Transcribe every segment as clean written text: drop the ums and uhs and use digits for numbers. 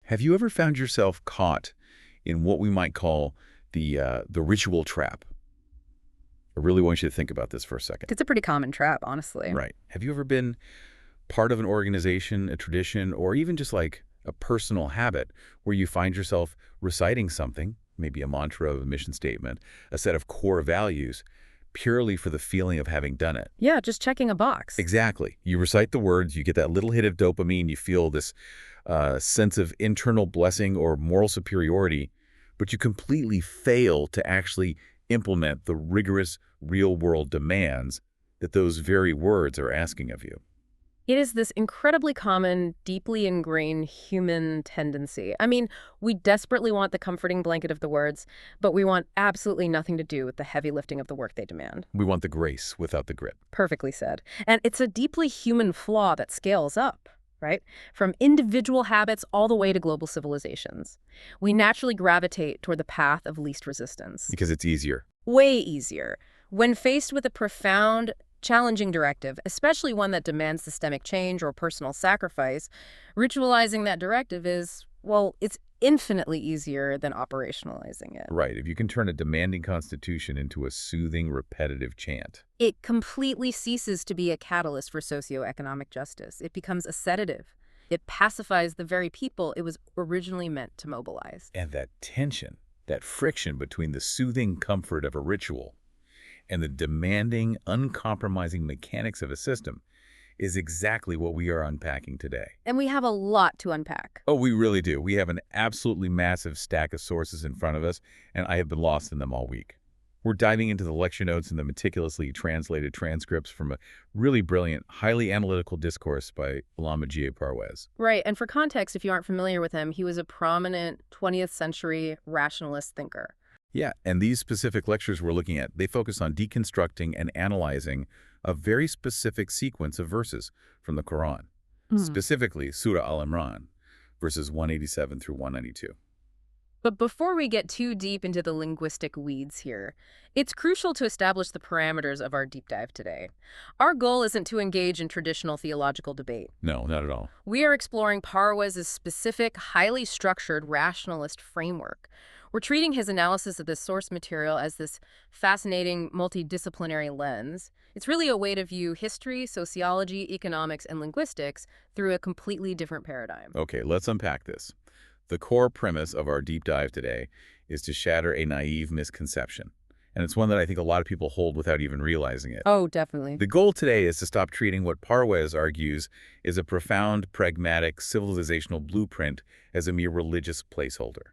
Have you ever found yourself caught in what we might call the ritual trap? I really want you to think about this for a second. It's a pretty common trap, honestly. Right. Have you ever been part of an organization, a tradition, or even just like a personal habit where you find yourself reciting something, maybe a mantra, a mission statement, a set of core values, purely for the feeling of having done it? Yeah, just checking a box. Exactly. You recite the words, you get that little hit of dopamine, you feel this sense of internal blessing or moral superiority, but you completely fail to actually implement the rigorous real-world demands that those very words are asking of you. It is this incredibly common, deeply ingrained human tendency. I mean, we desperately want the comforting blanket of the words, but we want absolutely nothing to do with the heavy lifting of the work they demand. We want the grace without the grit. Perfectly said. And it's a deeply human flaw that scales up, right? From individual habits all the way to global civilizations. We naturally gravitate toward the path of least resistance. Because it's easier. Way easier. When faced with a profound, challenging directive, especially one that demands systemic change or personal sacrifice, ritualizing that directive is, well, it's infinitely easier than operationalizing it. Right. If you can turn a demanding constitution into a soothing, repetitive chant. It completely ceases to be a catalyst for socioeconomic justice. It becomes a sedative. It pacifies the very people it was originally meant to mobilize. And that tension, that friction between the soothing comfort of a ritual and the demanding, uncompromising mechanics of a system is exactly what we are unpacking today. And we have a lot to unpack. Oh, we really do. We have an absolutely massive stack of sources in front of us, and I have been lost in them all week. We're diving into the lecture notes and the meticulously translated transcripts from a really brilliant, highly analytical discourse by Allama G.A. Parwez. Right, and for context, if you aren't familiar with him, he was a prominent 20th century rationalist thinker. Yeah, and these specific lectures we're looking at, they focus on deconstructing and analyzing a very specific sequence of verses from the Quran, specifically Surah Al-Imran, verses 187 through 192. But before we get too deep into the linguistic weeds here, it's crucial to establish the parameters of our deep dive today. Our goal isn't to engage in traditional theological debate. No, not at all. We are exploring Parwez's specific, highly structured rationalist framework. We're treating his analysis of this source material as this fascinating multidisciplinary lens. It's really a way to view history, sociology, economics, and linguistics through a completely different paradigm. Okay, let's unpack this. The core premise of our deep dive today is to shatter a naive misconception. And it's one that I think a lot of people hold without even realizing it. Oh, definitely. The goal today is to stop treating what Parwez argues is a profound, pragmatic, civilizational blueprint as a mere religious placeholder.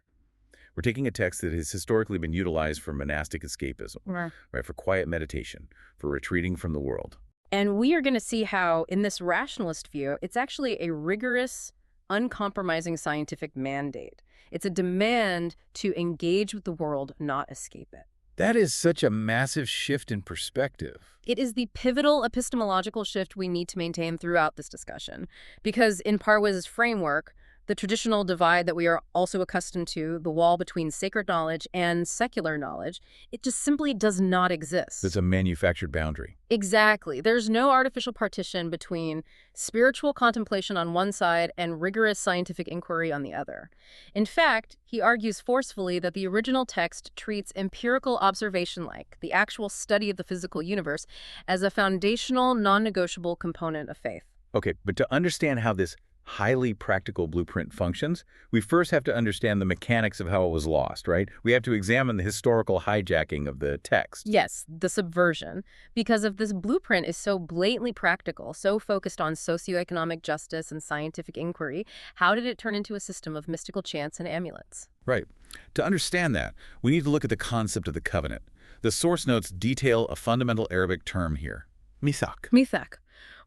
We're taking a text that has historically been utilized for monastic escapism, right, for quiet meditation, for retreating from the world. And we are going to see how, in this rationalist view, it's actually a rigorous, uncompromising scientific mandate. It's a demand to engage with the world, not escape it. That is such a massive shift in perspective. It is the pivotal epistemological shift we need to maintain throughout this discussion. Because in Parwez's framework, the traditional divide that we are also accustomed to, the wall between sacred knowledge and secular knowledge, it just simply does not exist. It's a manufactured boundary. Exactly. There's no artificial partition between spiritual contemplation on one side and rigorous scientific inquiry on the other. In fact, he argues forcefully that the original text treats empirical observation, like the actual study of the physical universe, as a foundational, non-negotiable component of faith. Okay, but to understand how this highly practical blueprint functions, we first have to understand the mechanics of how it was lost, right? We have to examine the historical hijacking of the text. Yes, the subversion. Because if this blueprint is so blatantly practical, so focused on socioeconomic justice and scientific inquiry, how did it turn into a system of mystical chants and amulets? Right. To understand that, we need to look at the concept of the covenant. The source notes detail a fundamental Arabic term here, mithaq. Mithaq,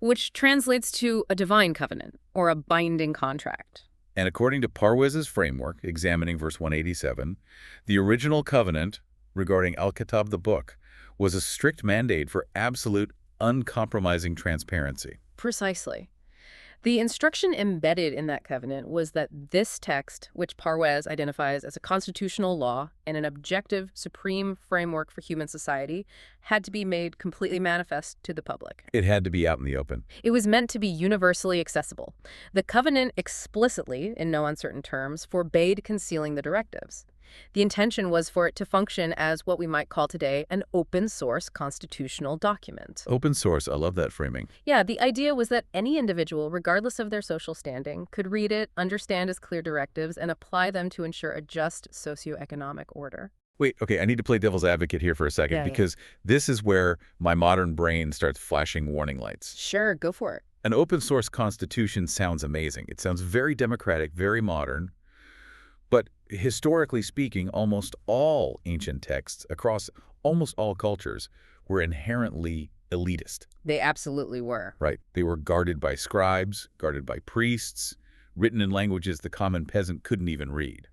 which translates to a divine covenant, or a binding contract. And according to Parwez's framework, examining verse 187, the original covenant regarding Al-Kitab, the book, was a strict mandate for absolute, uncompromising transparency. Precisely. The instruction embedded in that covenant was that this text, which Parwez identifies as a constitutional law and an objective, supreme framework for human society, had to be made completely manifest to the public. It had to be out in the open. It was meant to be universally accessible. The covenant explicitly, in no uncertain terms, forbade concealing the directives. The intention was for it to function as what we might call today an open-source constitutional document. Open source, I love that framing. Yeah, the idea was that any individual, regardless of their social standing, could read it, understand its clear directives, and apply them to ensure a just socioeconomic order. Wait, okay, I need to play devil's advocate here for a second Yeah. because this is where my modern brain starts flashing warning lights. Sure, go for it. An open source constitution sounds amazing. It sounds very democratic, very modern. But historically speaking, almost all ancient texts across almost all cultures were inherently elitist, They absolutely were. right? They were guarded by scribes, guarded by priests, written in languages the common peasant couldn't even read.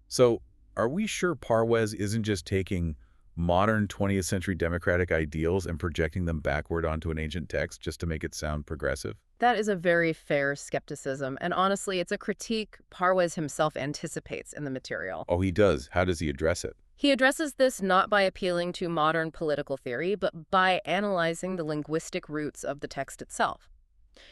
So are we sure Parwez isn't just taking modern 20th century democratic ideals and projecting them backward onto an ancient text just to make it sound progressive? That is a very fair skepticism, and honestly, it's a critique Parwez himself anticipates in the material. Oh, he does. How does he address it? He addresses this not by appealing to modern political theory, but by analyzing the linguistic roots of the text itself.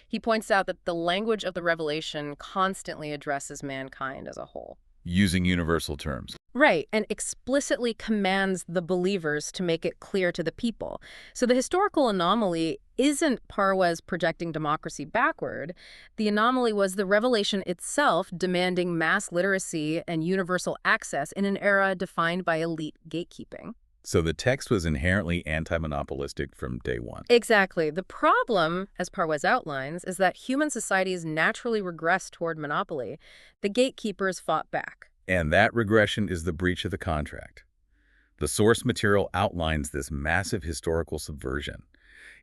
He points out that the language of the revelation constantly addresses mankind as a whole. Using universal terms. Right, and explicitly commands the believers to make it clear to the people. So the historical anomaly isn't Parwez projecting democracy backward. The anomaly was the revelation itself demanding mass literacy and universal access in an era defined by elite gatekeeping. So the text was inherently anti-monopolistic from day one. Exactly. The problem, as Parwez outlines, is that human societies naturally regress toward monopoly. The gatekeepers fought back. And that regression is the breach of the contract. The source material outlines this massive historical subversion.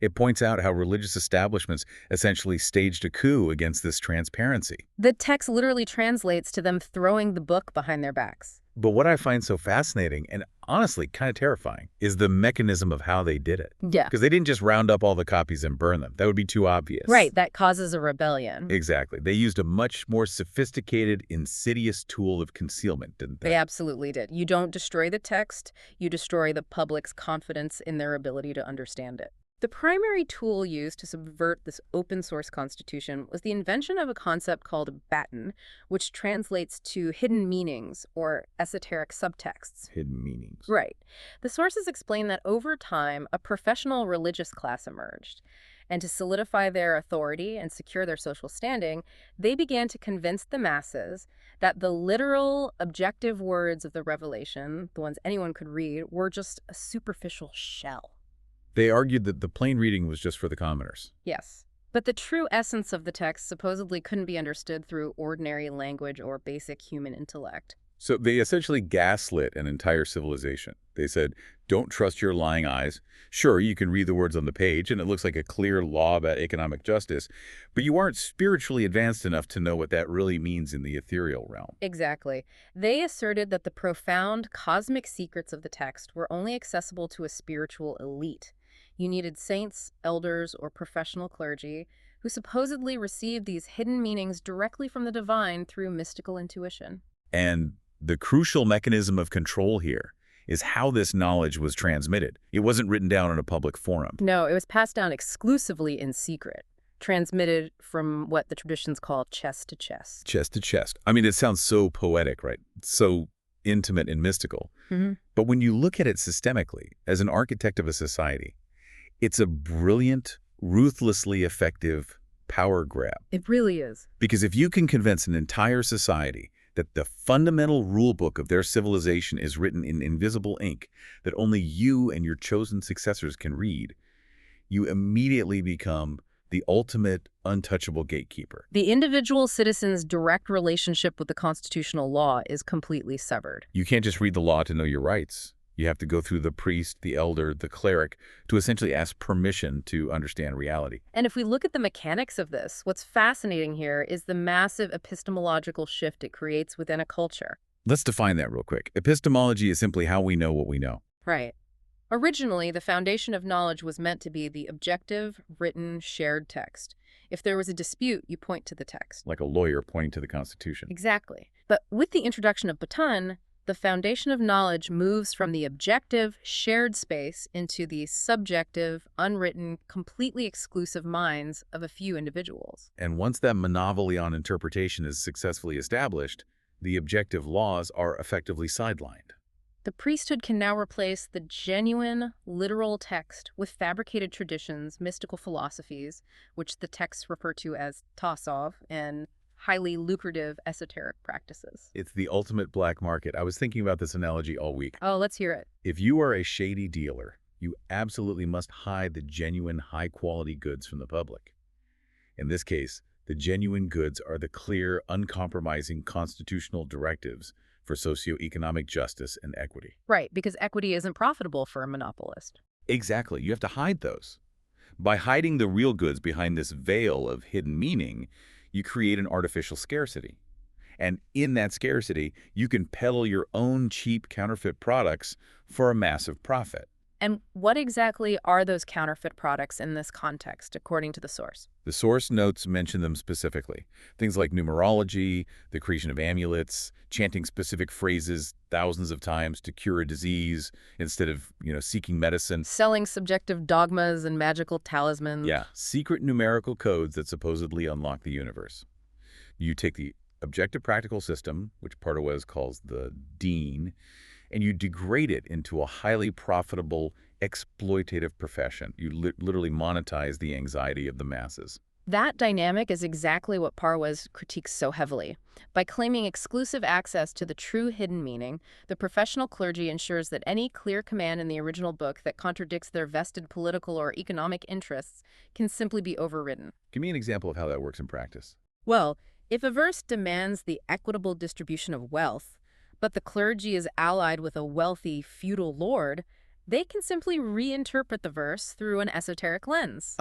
It points out how religious establishments essentially staged a coup against this transparency. The text literally translates to them throwing the book behind their backs. But what I find so fascinating, and honestly kind of terrifying, is the mechanism of how they did it. Yeah. Because they didn't just round up all the copies and burn them. That would be too obvious. Right, that causes a rebellion. Exactly. They used a much more sophisticated, insidious tool of concealment, didn't they? They absolutely did. You don't destroy the text, you destroy the public's confidence in their ability to understand it. The primary tool used to subvert this open-source constitution was the invention of a concept called baton, which translates to hidden meanings or esoteric subtexts. Hidden meanings. Right. The sources explain that over time, a professional religious class emerged. And to solidify their authority and secure their social standing, they began to convince the masses that the literal, objective words of the revelation, the ones anyone could read, were just a superficial shell. They argued that the plain reading was just for the commoners. Yes. But the true essence of the text supposedly couldn't be understood through ordinary language or basic human intellect. So they essentially gaslit an entire civilization. They said, don't trust your lying eyes. Sure, you can read the words on the page, and it looks like a clear law about economic justice, but you aren't spiritually advanced enough to know what that really means in the ethereal realm. Exactly. They asserted that the profound cosmic secrets of the text were only accessible to a spiritual elite. You needed saints, elders, or professional clergy who supposedly received these hidden meanings directly from the divine through mystical intuition. And the crucial mechanism of control here is how this knowledge was transmitted. It wasn't written down in a public forum. No, it was passed down exclusively in secret, transmitted from what the traditions call chest to chest. Chest to chest. I mean, it sounds so poetic, right? So intimate and mystical. Mm-hmm. But when you look at it systemically, as an architect of a society, it's a brilliant, ruthlessly effective power grab. It really is. Because if you can convince an entire society that the fundamental rule book of their civilization is written in invisible ink that only you and your chosen successors can read, you immediately become the ultimate untouchable gatekeeper. The individual citizen's direct relationship with the constitutional law is completely severed. You can't just read the law to know your rights. You have to go through the priest, the elder, the cleric to essentially ask permission to understand reality. And if we look at the mechanics of this, what's fascinating here is the massive epistemological shift it creates within a culture. Let's define that real quick. Epistemology is simply how we know what we know. Right. Originally, the foundation of knowledge was meant to be the objective, written, shared text. If there was a dispute, you point to the text. Like a lawyer pointing to the Constitution. Exactly. But with the introduction of Batan, the foundation of knowledge moves from the objective, shared space into the subjective, unwritten, completely exclusive minds of a few individuals. And once that monopoly on interpretation is successfully established, the objective laws are effectively sidelined. The priesthood can now replace the genuine, literal text with fabricated traditions, mystical philosophies, which the texts refer to as tasawwuf, and highly lucrative esoteric practices. It's the ultimate black market. I was thinking about this analogy all week. Oh, let's hear it. If you are a shady dealer, you absolutely must hide the genuine, high-quality goods from the public. In this case, the genuine goods are the clear, uncompromising constitutional directives for socioeconomic justice and equity. Right, because equity isn't profitable for a monopolist. Exactly. You have to hide those. By hiding the real goods behind this veil of hidden meaning, you create an artificial scarcity. And in that scarcity, you can peddle your own cheap counterfeit products for a massive profit. And what exactly are those counterfeit products in this context, according to the source? The source notes mention them specifically. Things like numerology, the creation of amulets, chanting specific phrases thousands of times to cure a disease instead of, seeking medicine. Selling subjective dogmas and magical talismans. Yeah, secret numerical codes that supposedly unlock the universe. You take the objective practical system, which Parwez calls the deen, and you degrade it into a highly profitable, exploitative profession. You literally monetize the anxiety of the masses. That dynamic is exactly what Parwez critiques so heavily. By claiming exclusive access to the true hidden meaning, the professional clergy ensures that any clear command in the original book that contradicts their vested political or economic interests can simply be overridden. Give me an example of how that works in practice. Well, if a verse demands the equitable distribution of wealth, but the clergy is allied with a wealthy feudal lord, they can simply reinterpret the verse through an esoteric lens.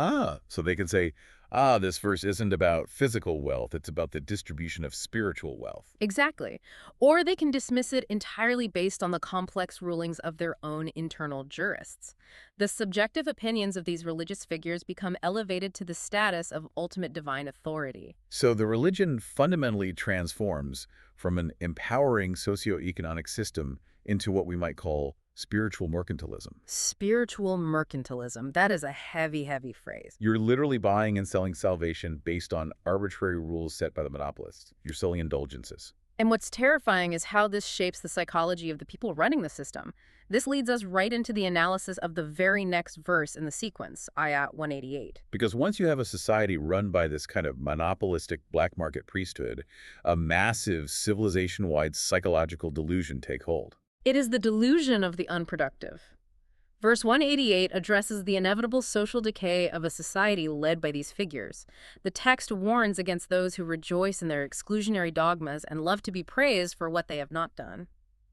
So they can say, this verse isn't about physical wealth, it's about the distribution of spiritual wealth. Exactly. Or they can dismiss it entirely based on the complex rulings of their own internal jurists. The subjective opinions of these religious figures become elevated to the status of ultimate divine authority. So the religion fundamentally transforms from an empowering socioeconomic system into what we might call spiritual mercantilism. Spiritual mercantilism. That is a heavy, heavy phrase. You're literally buying and selling salvation based on arbitrary rules set by the monopolists. You're selling indulgences. And what's terrifying is how this shapes the psychology of the people running the system. This leads us right into the analysis of the very next verse in the sequence, Ayat 188. Because once you have a society run by this kind of monopolistic black market priesthood, a massive civilization-wide psychological delusion take hold. It is the delusion of the unproductive. Verse 188 addresses the inevitable social decay of a society led by these figures. The text warns against those who rejoice in their exclusionary dogmas and love to be praised for what they have not done.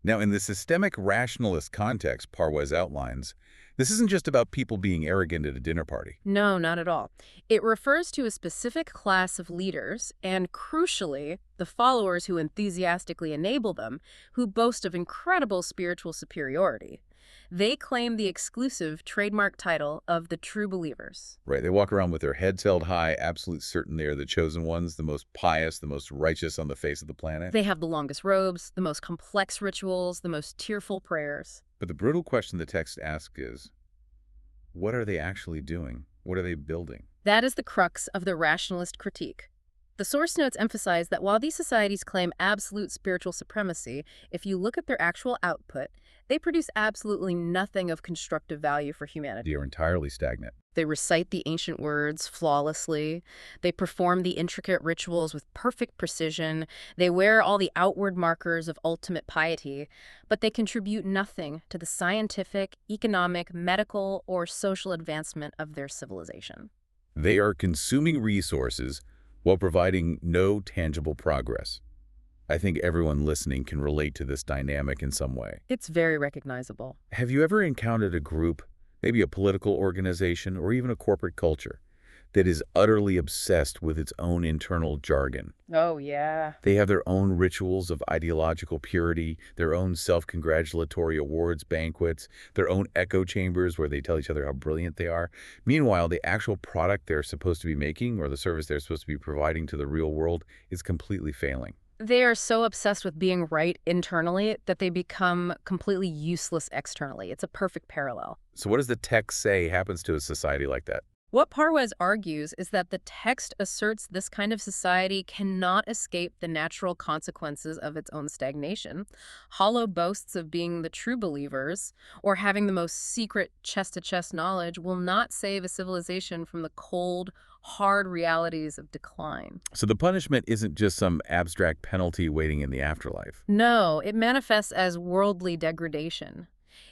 Now, in the systemic rationalist context Parwez outlines, this isn't just about people being arrogant at a dinner party. No, not at all. It refers to a specific class of leaders and, crucially, the followers who enthusiastically enable them, who boast of incredible spiritual superiority. They claim the exclusive trademark title of the true believers. Right, they walk around with their heads held high, absolute certain they are the chosen ones, the most pious, the most righteous on the face of the planet. They have the longest robes, the most complex rituals, the most tearful prayers. But the brutal question the text asks is, what are they actually doing? What are they building? That is the crux of the rationalist critique. The source notes emphasize that while these societies claim absolute spiritual supremacy, if you look at their actual output, they produce absolutely nothing of constructive value for humanity. They are entirely stagnant. They recite the ancient words flawlessly. They perform the intricate rituals with perfect precision. They wear all the outward markers of ultimate piety, but they contribute nothing to the scientific, economic, medical, or social advancement of their civilization. They are consuming resources while providing no tangible progress. I think everyone listening can relate to this dynamic in some way. It's very recognizable. Have you ever encountered a group, maybe a political organization or even a corporate culture, that is utterly obsessed with its own internal jargon. Oh, yeah. They have their own rituals of ideological purity, their own self-congratulatory awards banquets, their own echo chambers where they tell each other how brilliant they are. Meanwhile, the actual product they're supposed to be making or the service they're supposed to be providing to the real world is completely failing. They are so obsessed with being right internally that they become completely useless externally. It's a perfect parallel. So what does the text say happens to a society like that? What Parwez argues is that the text asserts this kind of society cannot escape the natural consequences of its own stagnation. Hollow boasts of being the true believers or having the most secret chest-to-chest knowledge will not save a civilization from the cold, hard realities of decline. So the punishment isn't just some abstract penalty waiting in the afterlife. No, it manifests as worldly degradation.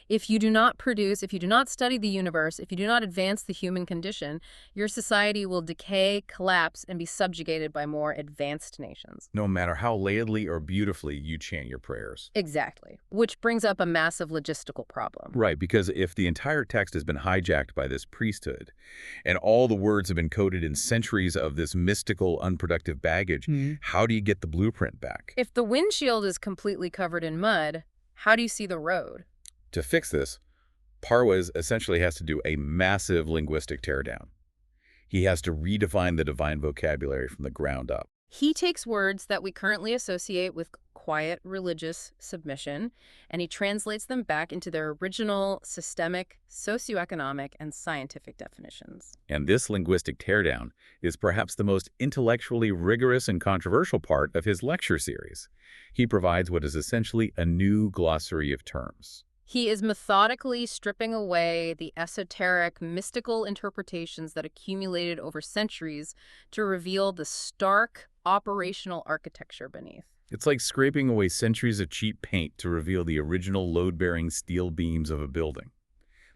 If you do not produce, if you do not study the universe, if you do not advance the human condition, your society will decay, collapse, and be subjugated by more advanced nations. No matter how laidly or beautifully you chant your prayers. Exactly. Which brings up a massive logistical problem. Right, because if the entire text has been hijacked by this priesthood, and all the words have been coded in centuries of this mystical, unproductive baggage, how do you get the blueprint back? If the windshield is completely covered in mud, how do you see the road? To fix this, Parwez essentially has to do a massive linguistic teardown. He has to redefine the divine vocabulary from the ground up. He takes words that we currently associate with quiet religious submission, and he translates them back into their original systemic, socioeconomic, and scientific definitions. And this linguistic teardown is perhaps the most intellectually rigorous and controversial part of his lecture series. He provides what is essentially a new glossary of terms. He is methodically stripping away the esoteric, mystical interpretations that accumulated over centuries to reveal the stark, operational architecture beneath. It's like scraping away centuries of cheap paint to reveal the original load-bearing steel beams of a building.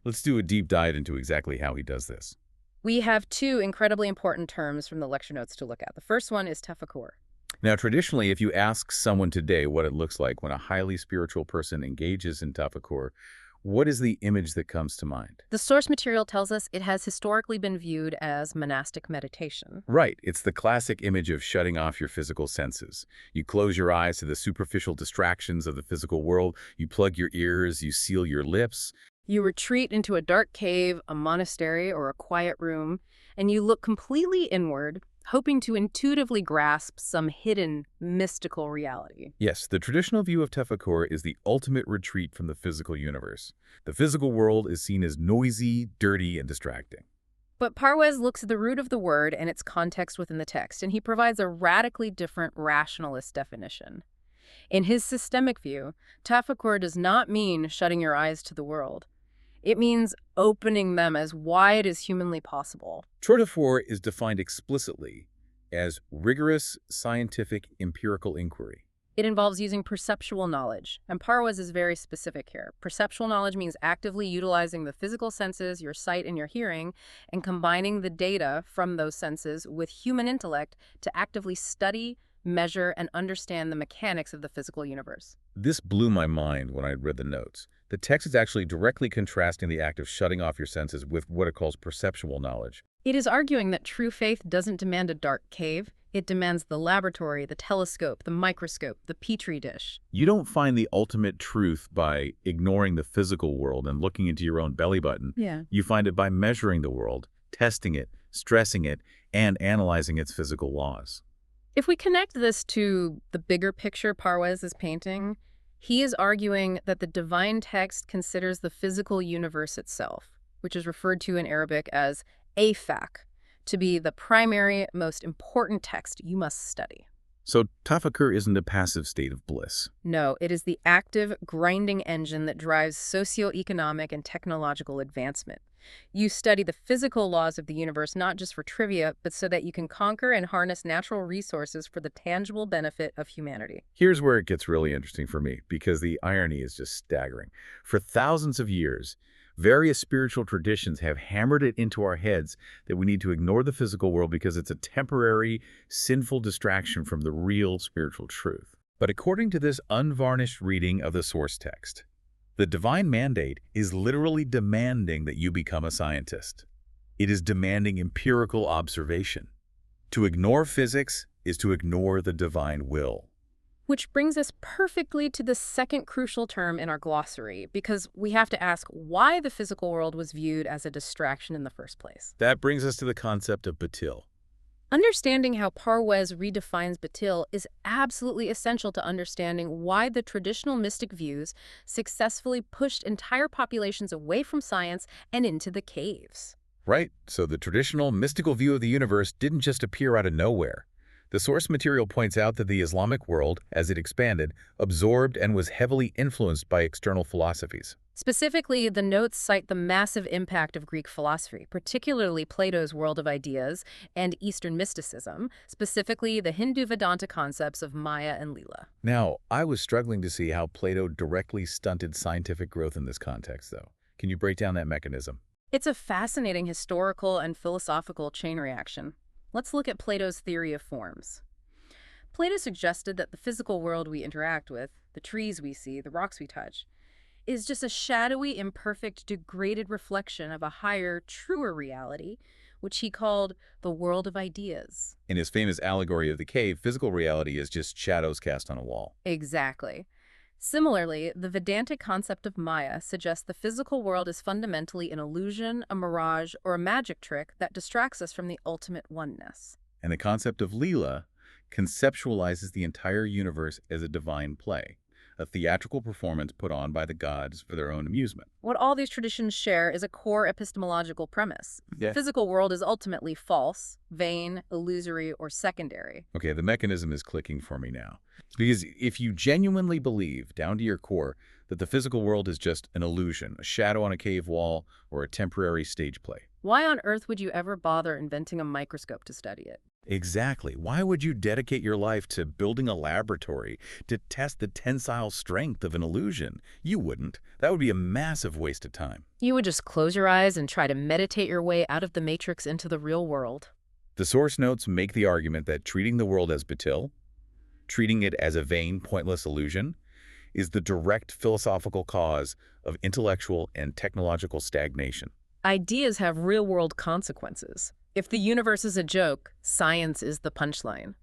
Let's do a deep dive into exactly how he does this. We have two incredibly important terms from the lecture notes to look at. The first one is tafakkur. Now, traditionally, if you ask someone today what it looks like when a highly spiritual person engages in tafakkur, what is the image that comes to mind? The source material tells us it has historically been viewed as monastic meditation. Right. It's the classic image of shutting off your physical senses. You close your eyes to the superficial distractions of the physical world. You plug your ears. You seal your lips. You retreat into a dark cave, a monastery, or a quiet room, and you look completely inward, hoping to intuitively grasp some hidden, mystical reality. Yes, the traditional view of tafakkur is the ultimate retreat from the physical universe. The physical world is seen as noisy, dirty, and distracting. But Parwez looks at the root of the word and its context within the text, and he provides a radically different rationalist definition. In his systemic view, tafakkur does not mean shutting your eyes to the world. It means opening them as wide as humanly possible. Tafakkur is defined explicitly as rigorous, scientific, empirical inquiry. It involves using perceptual knowledge, and Parwez is very specific here. Perceptual knowledge means actively utilizing the physical senses, your sight and your hearing, and combining the data from those senses with human intellect to actively study, measure, and understand the mechanics of the physical universe. This blew my mind when I read the notes. The text is actually directly contrasting the act of shutting off your senses with what it calls perceptual knowledge. It is arguing that true faith doesn't demand a dark cave. It demands the laboratory, the telescope, the microscope, the petri dish. You don't find the ultimate truth by ignoring the physical world and looking into your own belly button. Yeah. You find it by measuring the world, testing it, stressing it, and analyzing its physical laws. If we connect this to the bigger picture Parwez is painting, he is arguing that the divine text considers the physical universe itself, which is referred to in Arabic as afak, to be the primary, most important text you must study. So tafakkur isn't a passive state of bliss. No, it is the active, grinding engine that drives socioeconomic and technological advancement. You study the physical laws of the universe not just for trivia, but so that you can conquer and harness natural resources for the tangible benefit of humanity. Here's where it gets really interesting for me, because the irony is just staggering. For thousands of years, various spiritual traditions have hammered it into our heads that we need to ignore the physical world because it's a temporary, sinful distraction from the real spiritual truth. But according to this unvarnished reading of the source text, the divine mandate is literally demanding that you become a scientist. It is demanding empirical observation. To ignore physics is to ignore the divine will. Which brings us perfectly to the second crucial term in our glossary, because we have to ask why the physical world was viewed as a distraction in the first place. That brings us to the concept of batil. Understanding how Parwez redefines batil is absolutely essential to understanding why the traditional mystic views successfully pushed entire populations away from science and into the caves. Right, so the traditional mystical view of the universe didn't just appear out of nowhere. The source material points out that the Islamic world, as it expanded, absorbed and was heavily influenced by external philosophies. Specifically, the notes cite the massive impact of Greek philosophy, particularly Plato's world of ideas and Eastern mysticism, specifically the Hindu Vedanta concepts of Maya and Leela. Now, I was struggling to see how Plato directly stunted scientific growth in this context, though. Can you break down that mechanism? It's a fascinating historical and philosophical chain reaction. Let's look at Plato's theory of forms. Plato suggested that the physical world we interact with, the trees we see, the rocks we touch, is just a shadowy, imperfect, degraded reflection of a higher, truer reality, which he called the world of ideas. In his famous allegory of the cave, physical reality is just shadows cast on a wall. Exactly. Similarly, the Vedantic concept of Maya suggests the physical world is fundamentally an illusion, a mirage, or a magic trick that distracts us from the ultimate oneness. And the concept of Leela conceptualizes the entire universe as a divine play, a theatrical performance put on by the gods for their own amusement. What all these traditions share is a core epistemological premise. Yeah. The physical world is ultimately false, vain, illusory, or secondary. Okay, the mechanism is clicking for me now. Because if you genuinely believe, down to your core, that the physical world is just an illusion, a shadow on a cave wall, or a temporary stage play. Why on earth would you ever bother inventing a microscope to study it? Exactly. Why would you dedicate your life to building a laboratory to test the tensile strength of an illusion? You wouldn't. That would be a massive waste of time. You would just close your eyes and try to meditate your way out of the matrix into the real world. The source notes make the argument that treating the world as batil, treating it as a vain, pointless illusion, is the direct philosophical cause of intellectual and technological stagnation. Ideas have real-world consequences. If the universe is a joke, science is the punchline.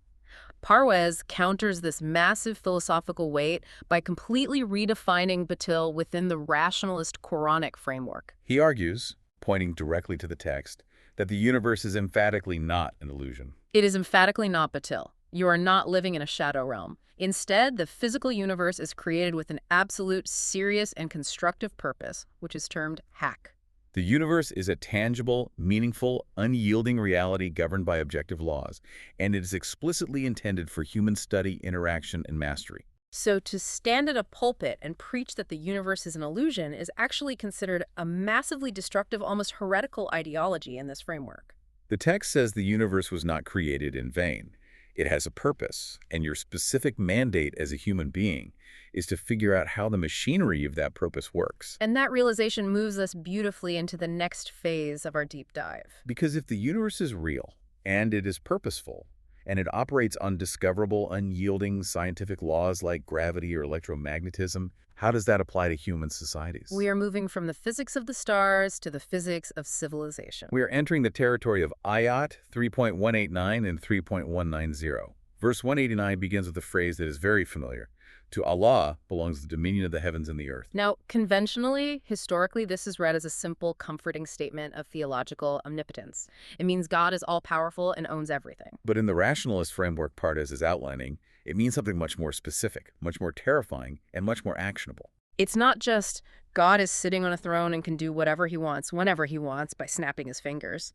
Parwez counters this massive philosophical weight by completely redefining batil within the rationalist Quranic framework. He argues, pointing directly to the text, that the universe is emphatically not an illusion. It is emphatically not batil. You are not living in a shadow realm. Instead, the physical universe is created with an absolute, serious, and constructive purpose, which is termed hak. The universe is a tangible, meaningful, unyielding reality governed by objective laws, and it is explicitly intended for human study, interaction, and mastery. So to stand at a pulpit and preach that the universe is an illusion is actually considered a massively destructive, almost heretical ideology in this framework. The text says the universe was not created in vain. It has a purpose, and your specific mandate as a human being is to figure out how the machinery of that purpose works. And that realization moves us beautifully into the next phase of our deep dive. Because if the universe is real, and it is purposeful, and it operates on discoverable, unyielding scientific laws like gravity or electromagnetism, how does that apply to human societies? We are moving from the physics of the stars to the physics of civilization. We are entering the territory of Ayat 3.189 and 3.190. Verse 189 begins with a phrase that is very familiar. To Allah belongs the dominion of the heavens and the earth. Now, conventionally, historically, this is read as a simple, comforting statement of theological omnipotence. It means God is all-powerful and owns everything. But in the rationalist framework Parwez is outlining, it means something much more specific, much more terrifying, and much more actionable. It's not just God is sitting on a throne and can do whatever he wants, whenever he wants, by snapping his fingers.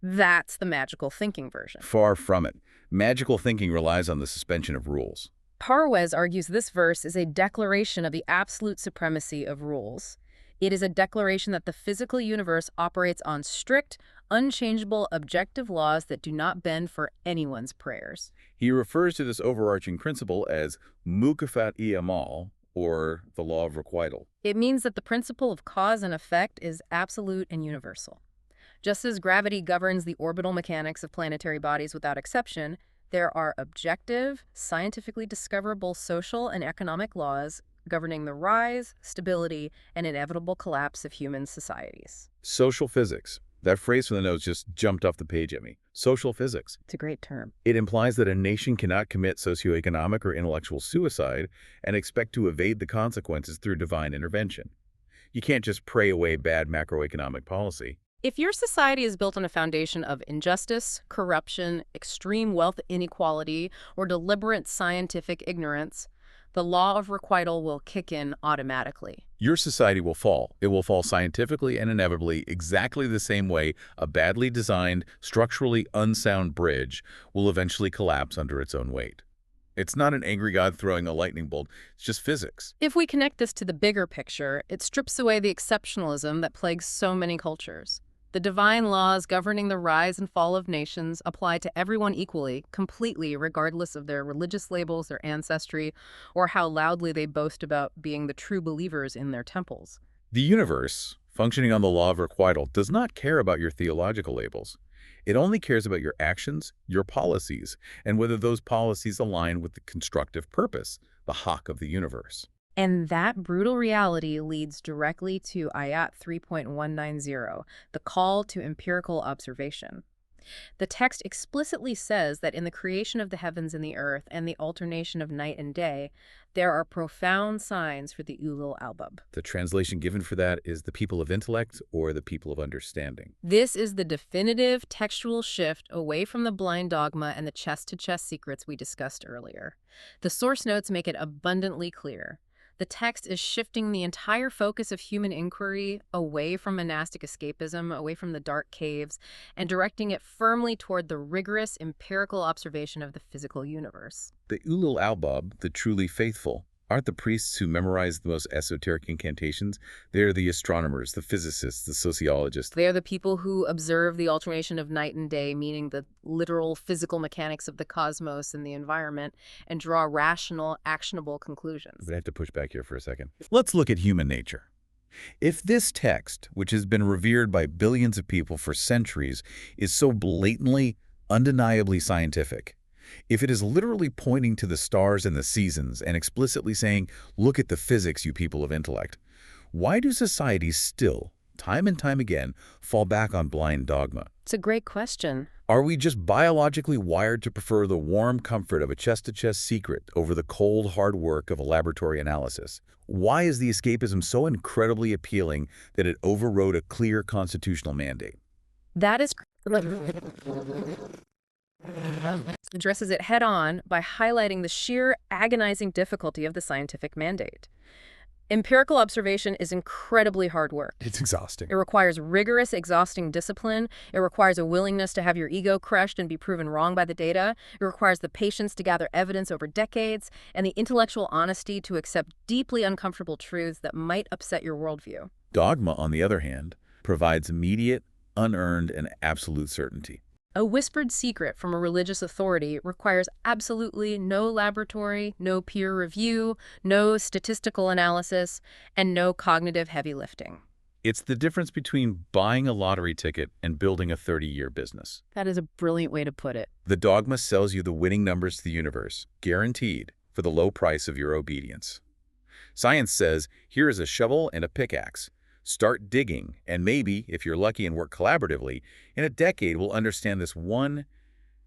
That's the magical thinking version. Far from it. Magical thinking relies on the suspension of rules. Parwez argues this verse is a declaration of the absolute supremacy of rules. It is a declaration that the physical universe operates on strict, unchangeable, objective laws that do not bend for anyone's prayers. He refers to this overarching principle as Mukafat-e-Amal, or the law of requital. It means that the principle of cause and effect is absolute and universal. Just as gravity governs the orbital mechanics of planetary bodies without exception, there are objective, scientifically discoverable social and economic laws governing the rise, stability, and inevitable collapse of human societies. Social physics. That phrase from the notes just jumped off the page at me. Social physics. It's a great term. It implies that a nation cannot commit socioeconomic or intellectual suicide and expect to evade the consequences through divine intervention. You can't just pray away bad macroeconomic policy. If your society is built on a foundation of injustice, corruption, extreme wealth inequality, or deliberate scientific ignorance, the law of requital will kick in automatically. Your society will fall. It will fall scientifically and inevitably exactly the same way a badly designed, structurally unsound bridge will eventually collapse under its own weight. It's not an angry God throwing a lightning bolt. It's just physics. If we connect this to the bigger picture, it strips away the exceptionalism that plagues so many cultures. The divine laws governing the rise and fall of nations apply to everyone equally, completely, regardless of their religious labels, their ancestry, or how loudly they boast about being the true believers in their temples. The universe, functioning on the law of requital, does not care about your theological labels. It only cares about your actions, your policies, and whether those policies align with the constructive purpose, the hawk of the universe. And that brutal reality leads directly to Ayat 3.190, the call to empirical observation. The text explicitly says that in the creation of the heavens and the earth and the alternation of night and day, there are profound signs for the Ulul Albab. The translation given for that is the people of intellect or the people of understanding. This is the definitive textual shift away from the blind dogma and the chest-to-chest secrets we discussed earlier. The source notes make it abundantly clear. The text is shifting the entire focus of human inquiry away from monastic escapism, away from the dark caves, and directing it firmly toward the rigorous empirical observation of the physical universe. The Ulul Albab, the truly faithful, aren't the priests who memorize the most esoteric incantations. They're the astronomers, the physicists, the sociologists. They are the people who observe the alternation of night and day, meaning the literal physical mechanics of the cosmos and the environment, and draw rational, actionable conclusions. But I have to push back here for a second. Let's look at human nature. If this text, which has been revered by billions of people for centuries, is so blatantly, undeniably scientific, if it is literally pointing to the stars and the seasons and explicitly saying, look at the physics, you people of intellect, why do societies still, time and time again, fall back on blind dogma? It's a great question. Are we just biologically wired to prefer the warm comfort of a chest-to-chest secret over the cold, hard work of a laboratory analysis? Why is the escapism so incredibly appealing that it overrode a clear constitutional mandate? That is addresses it head-on by highlighting the sheer agonizing difficulty of the scientific mandate. Empirical observation is incredibly hard work. It's exhausting. It requires rigorous, exhausting discipline. It requires a willingness to have your ego crushed and be proven wrong by the data. It requires the patience to gather evidence over decades and the intellectual honesty to accept deeply uncomfortable truths that might upset your worldview. Dogma, on the other hand, provides immediate, unearned, and absolute certainty. A whispered secret from a religious authority requires absolutely no laboratory, no peer review, no statistical analysis, and no cognitive heavy lifting. It's the difference between buying a lottery ticket and building a 30-year business. That is a brilliant way to put it. The dogma sells you the winning numbers to the universe, guaranteed, for the low price of your obedience. Science says, here is a shovel and a pickaxe. Start digging, and maybe, if you're lucky and work collaboratively, in a decade we'll understand this one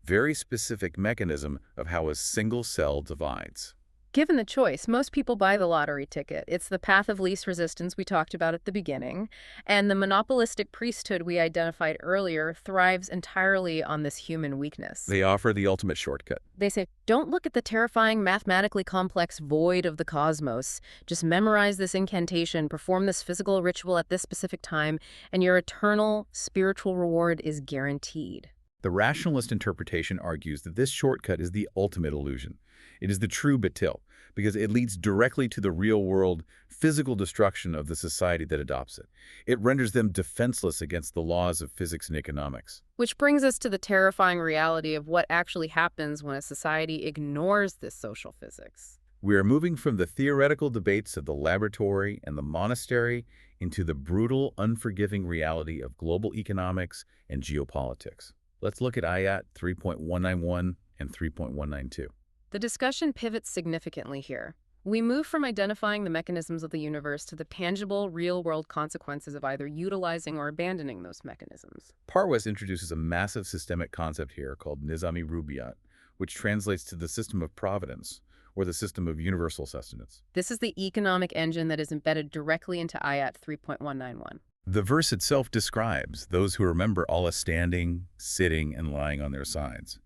very specific mechanism of how a single cell divides. Given the choice, most people buy the lottery ticket. It's the path of least resistance we talked about at the beginning, and the monopolistic priesthood we identified earlier thrives entirely on this human weakness. They offer the ultimate shortcut. They say, don't look at the terrifying, mathematically complex void of the cosmos. Just memorize this incantation, perform this physical ritual at this specific time, and your eternal spiritual reward is guaranteed. The rationalist interpretation argues that this shortcut is the ultimate illusion. It is the true batil, because it leads directly to the real-world, physical destruction of the society that adopts it. It renders them defenseless against the laws of physics and economics. Which brings us to the terrifying reality of what actually happens when a society ignores this social physics. We are moving from the theoretical debates of the laboratory and the monastery into the brutal, unforgiving reality of global economics and geopolitics. Let's look at Ayat 3.191 and 3.192. The discussion pivots significantly here. We move from identifying the mechanisms of the universe to the tangible, real-world consequences of either utilizing or abandoning those mechanisms. Parwez introduces a massive systemic concept here called Nizami Rubiyat, which translates to the system of providence, or the system of universal sustenance. This is the economic engine that is embedded directly into Ayat 3.191. The verse itself describes those who remember Allah standing, sitting, and lying on their sides.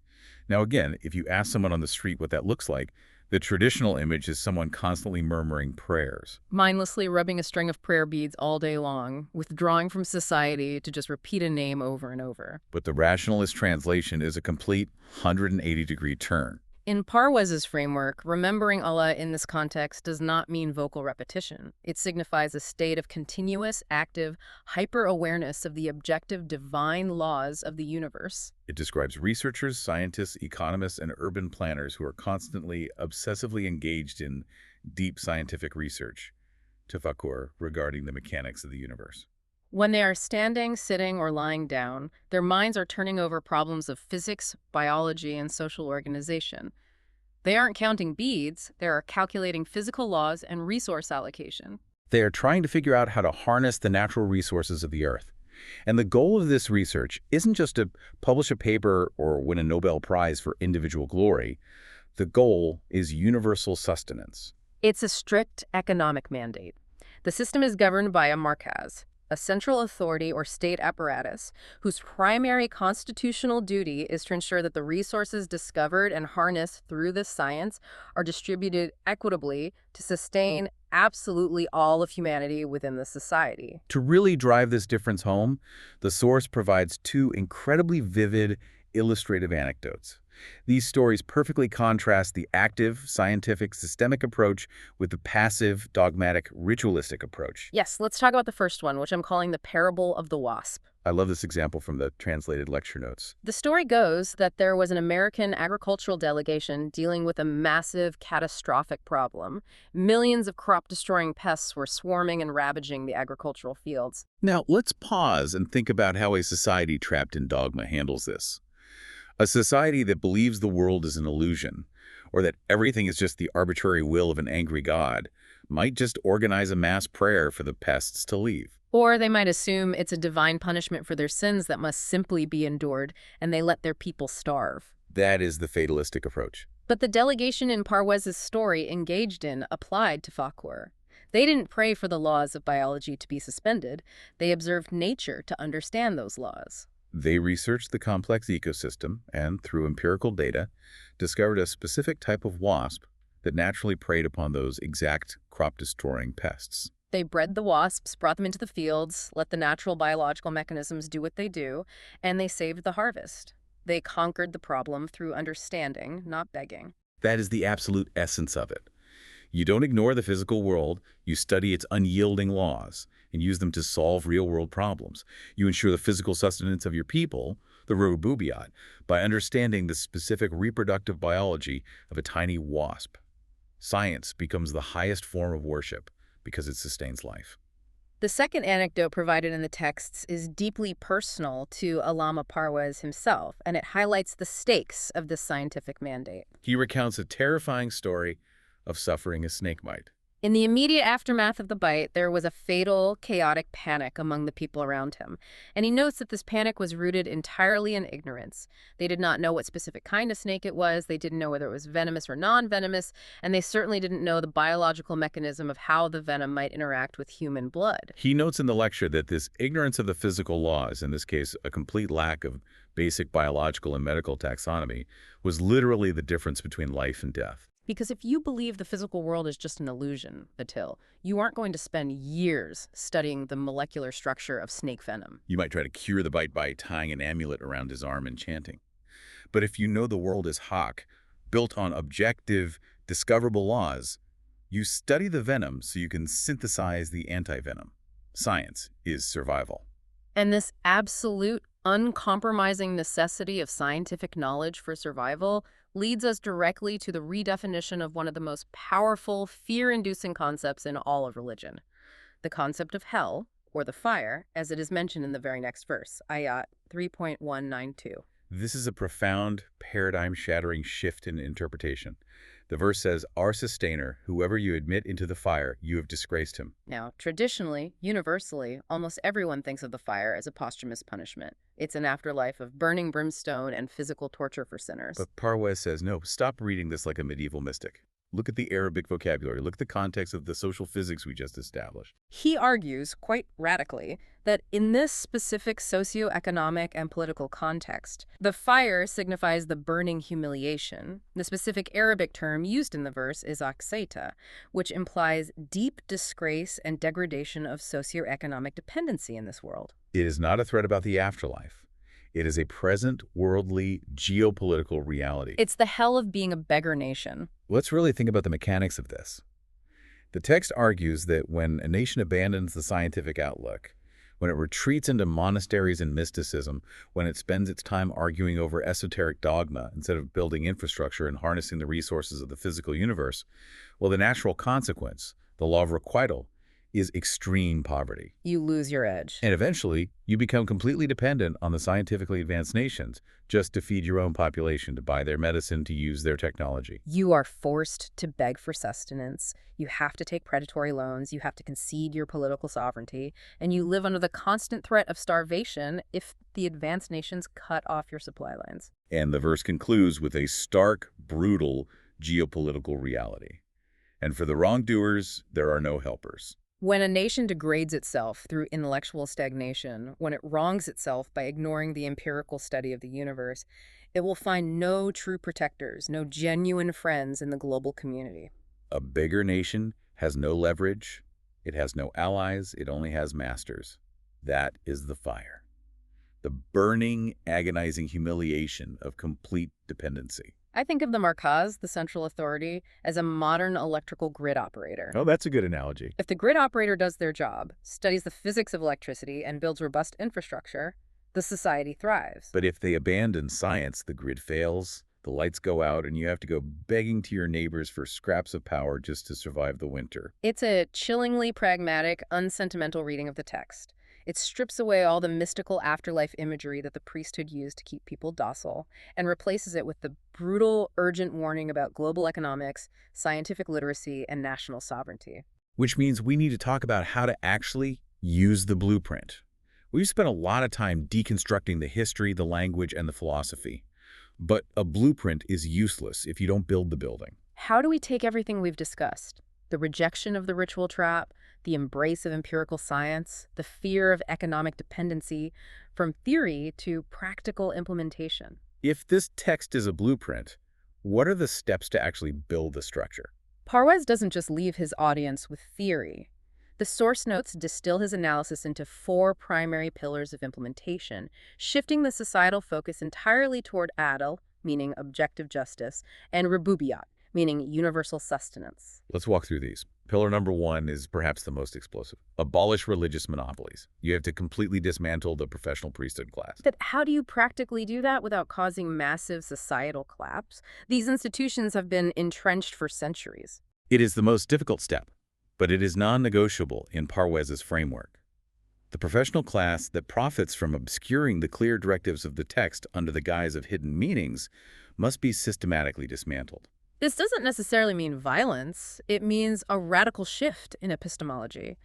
Now again, if you ask someone on the street what that looks like, the traditional image is someone constantly murmuring prayers. Mindlessly rubbing a string of prayer beads all day long, withdrawing from society to just repeat a name over and over. But the rationalist translation is a complete 180-degree turn. In Parwez's framework, remembering Allah in this context does not mean vocal repetition. It signifies a state of continuous, active, hyper-awareness of the objective divine laws of the universe. It describes researchers, scientists, economists, and urban planners who are constantly, obsessively engaged in deep scientific research, tafakkur, regarding the mechanics of the universe. When they are standing, sitting, or lying down, their minds are turning over problems of physics, biology, and social organization. They aren't counting beads, they are calculating physical laws and resource allocation. They are trying to figure out how to harness the natural resources of the earth. And the goal of this research isn't just to publish a paper or win a Nobel Prize for individual glory. The goal is universal sustenance. It's a strict economic mandate. The system is governed by a markaz, a central authority or state apparatus whose primary constitutional duty is to ensure that the resources discovered and harnessed through this science are distributed equitably to sustain absolutely all of humanity within the society. To really drive this difference home, the source provides two incredibly vivid, illustrative anecdotes. These stories perfectly contrast the active, scientific, systemic approach with the passive, dogmatic, ritualistic approach. Yes, let's talk about the first one, which I'm calling the parable of the wasp. I love this example from the translated lecture notes. The story goes that there was an American agricultural delegation dealing with a massive, catastrophic problem. Millions of crop-destroying pests were swarming and ravaging the agricultural fields. Now, let's pause and think about how a society trapped in dogma handles this. A society that believes the world is an illusion, or that everything is just the arbitrary will of an angry God, might just organize a mass prayer for the pests to leave. Or they might assume it's a divine punishment for their sins that must simply be endured, and they let their people starve. That is the fatalistic approach. But the delegation in Parwez's story engaged in applied tafakkur. They didn't pray for the laws of biology to be suspended. They observed nature to understand those laws. They researched the complex ecosystem and, through empirical data, discovered a specific type of wasp that naturally preyed upon those exact crop-destroying pests. They bred the wasps, brought them into the fields, let the natural biological mechanisms do what they do, and they saved the harvest. They conquered the problem through understanding, not begging. That is the absolute essence of it. You don't ignore the physical world, you study its unyielding laws and use them to solve real-world problems. You ensure the physical sustenance of your people, the rububiyat, by understanding the specific reproductive biology of a tiny wasp. Science becomes the highest form of worship because it sustains life. The second anecdote provided in the texts is deeply personal to Allama Parwez himself, and it highlights the stakes of this scientific mandate. He recounts a terrifying story of suffering a snake bite. In the immediate aftermath of the bite, there was a fatal, chaotic panic among the people around him. And he notes that this panic was rooted entirely in ignorance. They did not know what specific kind of snake it was, they didn't know whether it was venomous or non-venomous, and they certainly didn't know the biological mechanism of how the venom might interact with human blood. He notes in the lecture that this ignorance of the physical laws, in this case a complete lack of basic biological and medical taxonomy, was literally the difference between life and death. Because if you believe the physical world is just an illusion, Atil, you aren't going to spend years studying the molecular structure of snake venom. You might try to cure the bite by tying an amulet around his arm and chanting. But if you know the world is haq, built on objective, discoverable laws, you study the venom so you can synthesize the anti-venom. Science is survival. And this absolute, uncompromising necessity of scientific knowledge for survival leads us directly to the redefinition of one of the most powerful, fear-inducing concepts in all of religion, the concept of hell, or the fire, as it is mentioned in the very next verse, Ayat 3.192. This is a profound, paradigm-shattering shift in interpretation. The verse says, "Our sustainer, whoever you admit into the fire, you have disgraced him." Now, traditionally, universally, almost everyone thinks of the fire as a posthumous punishment. It's an afterlife of burning brimstone and physical torture for sinners. But Parwez says, no, stop reading this like a medieval mystic. Look at the Arabic vocabulary. Look at the context of the social physics we just established. He argues, quite radically, that in this specific socioeconomic and political context, the fire signifies the burning humiliation. The specific Arabic term used in the verse is aqsaita, which implies deep disgrace and degradation of socioeconomic dependency in this world. It is not a threat about the afterlife. It is a present, worldly, geopolitical reality. It's the hell of being a beggar nation. Let's really think about the mechanics of this. The text argues that when a nation abandons the scientific outlook, when it retreats into monasteries and mysticism, when it spends its time arguing over esoteric dogma instead of building infrastructure and harnessing the resources of the physical universe, well, the natural consequence, the law of requital, is extreme poverty. You lose your edge. And eventually, you become completely dependent on the scientifically advanced nations just to feed your own population, to buy their medicine, to use their technology. You are forced to beg for sustenance. You have to take predatory loans. You have to concede your political sovereignty. And you live under the constant threat of starvation if the advanced nations cut off your supply lines. And the verse concludes with a stark, brutal geopolitical reality. And for the wrongdoers, there are no helpers. When a nation degrades itself through intellectual stagnation, when it wrongs itself by ignoring the empirical study of the universe, it will find no true protectors, no genuine friends in the global community. A bigger nation has no leverage, it has no allies, it only has masters. That is the fire. The burning, agonizing humiliation of complete dependency. I think of the markaz, the central authority, as a modern electrical grid operator. Oh, that's a good analogy. If the grid operator does their job, studies the physics of electricity, and builds robust infrastructure, the society thrives. But if they abandon science, the grid fails, the lights go out, and you have to go begging to your neighbors for scraps of power just to survive the winter. It's a chillingly pragmatic, unsentimental reading of the text. It strips away all the mystical afterlife imagery that the priesthood used to keep people docile and replaces it with the brutal, urgent warning about global economics, scientific literacy, and national sovereignty. Which means we need to talk about how to actually use the blueprint. We've spent a lot of time deconstructing the history, the language, and the philosophy. But a blueprint is useless if you don't build the building. How do we take everything we've discussed? The rejection of the ritual trap, the embrace of empirical science, the fear of economic dependency, from theory to practical implementation. If this text is a blueprint, what are the steps to actually build the structure? Parwez doesn't just leave his audience with theory. The source notes distill his analysis into 4 primary pillars of implementation, shifting the societal focus entirely toward adl, meaning objective justice, and rububiyat, meaning universal sustenance. Let's walk through these. Pillar number 1 is perhaps the most explosive. Abolish religious monopolies. You have to completely dismantle the professional priesthood class. But how do you practically do that without causing massive societal collapse? These institutions have been entrenched for centuries. It is the most difficult step, but it is non-negotiable in Parwez's framework. The professional class that profits from obscuring the clear directives of the text under the guise of hidden meanings must be systematically dismantled. This doesn't necessarily mean violence. It means a radical shift in epistemology.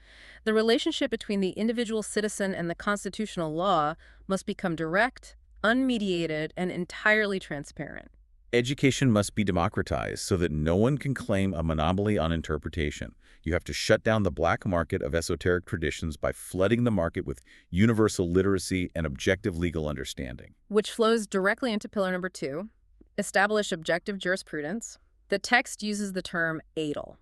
The relationship between the individual citizen and the constitutional law must become direct, unmediated, and entirely transparent. Education must be democratized so that no one can claim a monopoly on interpretation. You have to shut down the black market of esoteric traditions by flooding the market with universal literacy and objective legal understanding. Which flows directly into pillar number 2, establish objective jurisprudence. The text uses the term adl.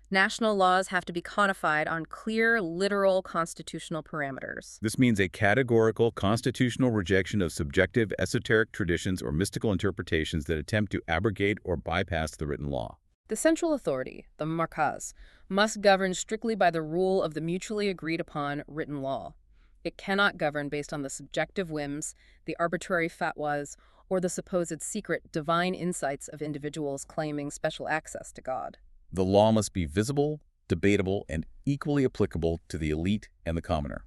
National laws have to be codified on clear, literal constitutional parameters. This means a categorical constitutional rejection of subjective esoteric traditions or mystical interpretations that attempt to abrogate or bypass the written law. The central authority, the markaz, must govern strictly by the rule of the mutually agreed upon written law. It cannot govern based on the subjective whims, the arbitrary fatwas, or the supposed secret divine insights of individuals claiming special access to God. The law must be visible, debatable, and equally applicable to the elite and the commoner.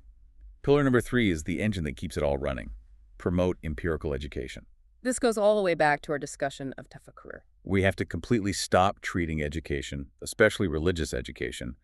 Pillar number 3 is the engine that keeps it all running. Promote empirical education. This goes all the way back to our discussion of tafakkur. We have to completely stop treating education, especially religious education,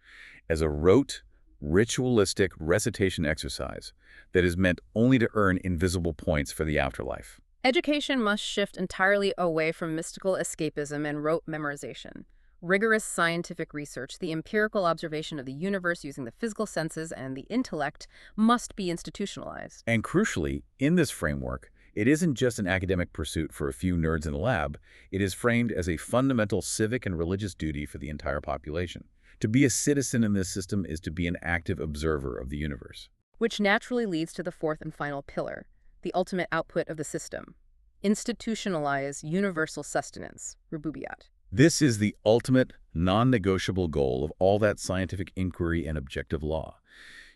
as a rote, ritualistic recitation exercise that is meant only to earn invisible points for the afterlife. Education must shift entirely away from mystical escapism and rote memorization. Rigorous scientific research, the empirical observation of the universe using the physical senses and the intellect must be institutionalized. And crucially, in this framework, it isn't just an academic pursuit for a few nerds in the lab. It is framed as a fundamental civic and religious duty for the entire population. To be a citizen in this system is to be an active observer of the universe. Which naturally leads to the fourth and final pillar, the ultimate output of the system. Institutionalize universal sustenance, rububiyat. This is the ultimate, non-negotiable goal of all that scientific inquiry and objective law.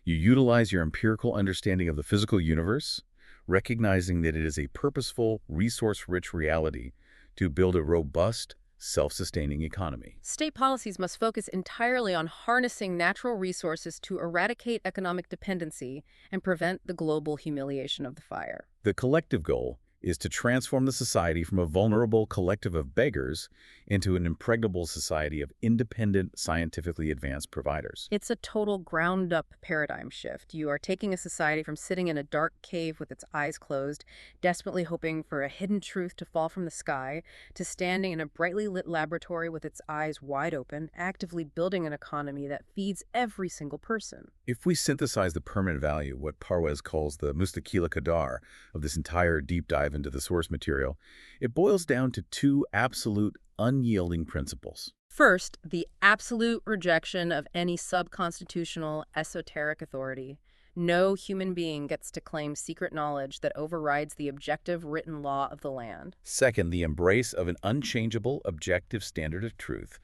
You utilize your empirical understanding of the physical universe, recognizing that it is a purposeful, resource-rich reality, to build a robust, self-sustaining economy. State policies must focus entirely on harnessing natural resources to eradicate economic dependency and prevent the global humiliation of the fire. The collective goal is to transform the society from a vulnerable collective of beggars into an impregnable society of independent, scientifically advanced providers. It's a total ground-up paradigm shift. You are taking a society from sitting in a dark cave with its eyes closed, desperately hoping for a hidden truth to fall from the sky, to standing in a brightly lit laboratory with its eyes wide open, actively building an economy that feeds every single person. If we synthesize the permanent value, what Parwez calls the mustakila kadar, of this entire deep dive into the source material, it boils down to two absolute, unyielding principles. First, the absolute rejection of any subconstitutional, esoteric authority. No human being gets to claim secret knowledge that overrides the objective written law of the land. Second, the embrace of an unchangeable, objective standard of truth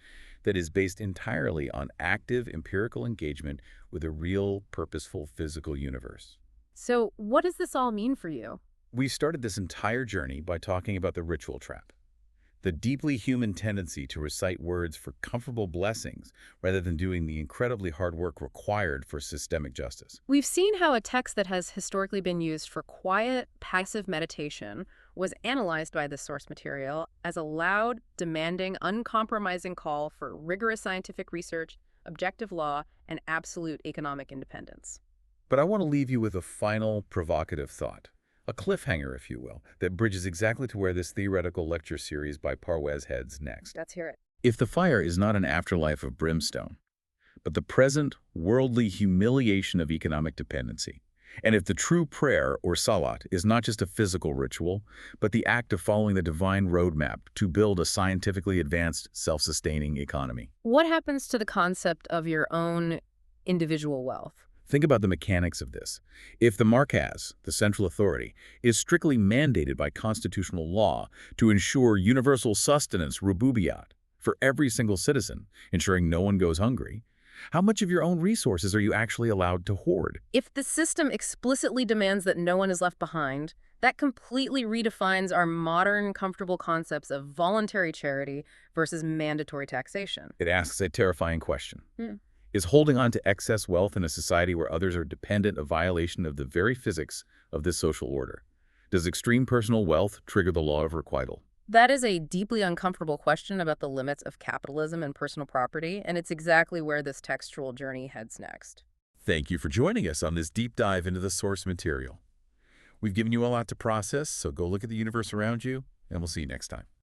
that is based entirely on active, empirical engagement with a real, purposeful, physical universe. So, what does this all mean for you? We started this entire journey by talking about the ritual trap, the deeply human tendency to recite words for comfortable blessings rather than doing the incredibly hard work required for systemic justice. We've seen how a text that has historically been used for quiet, passive meditation was analyzed by the source material as a loud, demanding, uncompromising call for rigorous scientific research, objective law, and absolute economic independence. But I want to leave you with a final provocative thought. A cliffhanger, if you will, that bridges exactly to where this theoretical lecture series by Parwez heads next. Let's hear it. If the fire is not an afterlife of brimstone, but the present worldly humiliation of economic dependency, and if the true prayer, or salat, is not just a physical ritual, but the act of following the divine roadmap to build a scientifically advanced, self-sustaining economy. What happens to the concept of your own individual wealth? Think about the mechanics of this. If the markaz, the central authority, is strictly mandated by constitutional law to ensure universal sustenance, rububiyat, for every single citizen, ensuring no one goes hungry, how much of your own resources are you actually allowed to hoard? If the system explicitly demands that no one is left behind, that completely redefines our modern, comfortable concepts of voluntary charity versus mandatory taxation. It asks a terrifying question. Is holding on to excess wealth in a society where others are dependent a violation of the very physics of this social order? Does extreme personal wealth trigger the law of requital? That is a deeply uncomfortable question about the limits of capitalism and personal property, and it's exactly where this textual journey heads next. Thank you for joining us on this deep dive into the source material. We've given you a lot to process, so go look at the universe around you, and we'll see you next time.